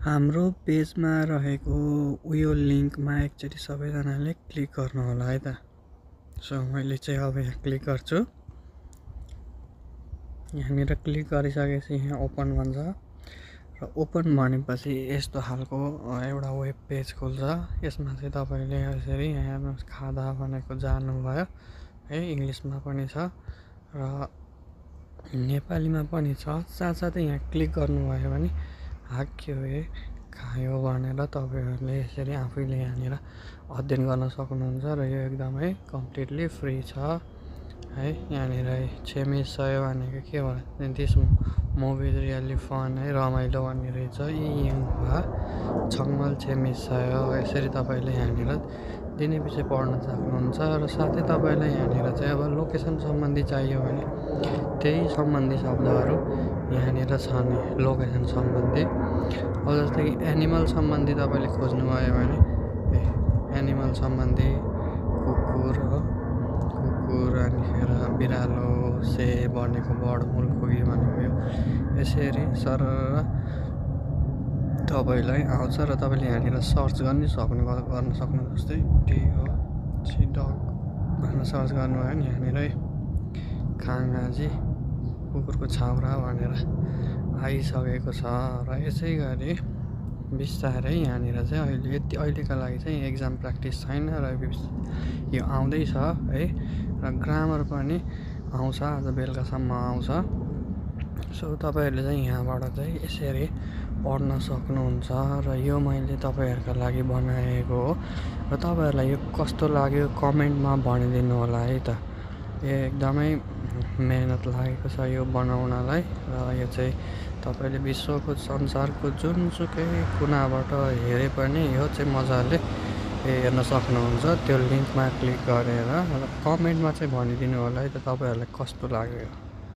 हाम्रो पेजमा रहेको उयो लिङ्कमा एकचोटि सबैजनाले क्लिक गर्नु होला है त। सो मैले चाहिँ अब यहाँ क्लिक गर्छु। यहाँनिर क्लिक गरिसकेपछि यहाँ ओपन भन्छ र ओपन भनेपछि यस्तो खालको एउटा वेब पेज खुल्छ। यसमा चाहिँ तपाईँले यसरी यहाँ हेर्नुहोस्, खादा भनेको जानुभयो है, इङ्ग्लिसमा पनि छ र नेपालीमा पनि छ। साथसाथै यहाँ क्लिक गर्नुभयो भने हाक्यो खायो भनेर तपाईँहरूले यसरी आफैले यहाँनिर अध्ययन गर्न सक्नुहुन्छ र यो एकदमै कम्प्लिटली फ्री छ है। यहाँनिर छेमिसय भनेको के भने दिस मुभी रियली फन है, रमाइलो भन्ने रहेछ। यिङवा छङ्मल छेमिसय यसरी तपाईँले यहाँनिर दिनै पछि पढ्न सक्नुहुन्छ र साथै तपाईँलाई यहाँनिर चाहिँ अब लोकेसन सम्बन्धी चाहियो भने त्यही सम्बन्धी शब्दहरू यहाँनिर छ नि, लोकेसन सम्बन्धी। अब जस्तै कि एनिमल सम्बन्धी तपाईँले खोज्नुभयो भने एनिमल सम्बन्धी कुकुर हो, कुकुर अनिखेर बिरालो, से भनेको बर्ड, मुल्कुगी भनेको यो यसरी सर तपाईँलाई आउँछ र तपाईँले यहाँनिर सर्च गर्न सक्नु। जस्तै डग भनेर सर्च गर्नुभयो भने यहाँनिर खाङ्गाजी कुकुरको छाउरा भनेर आइसकेको छ र यसै गरी बिस्तारै यहाँनिर चाहिँ अहिलेका लागि चाहिँ एक्जाम प्र्याक्टिस छैन र यो आउँदैछ है। र ग्रामर पनि आउँछ, आज बेलुकासम्म आउँछ। सो तपाईँहरूले चाहिँ यहाँबाट चाहिँ यसरी पढ्न सक्नुहुन्छ र यो मैले तपाईँहरूका लागि बनाएको हो र तपाईँहरूलाई यो कस्तो लाग्यो कमेन्टमा भनिदिनु होला है त। यो एकदमै मेहनत लागेको छ यो बनाउनलाई र यो चाहिँ तपाईँले विश्वको संसारको जुनसुकै कुनाबाट हेरे पनि यो चाहिँ मजाले हेर्न सक्नुहुन्छ त्यो लिङ्कमा क्लिक गरेर। र कमेन्टमा चाहिँ भनिदिनु होला है त तपाईँहरूलाई कस्तो लाग्यो।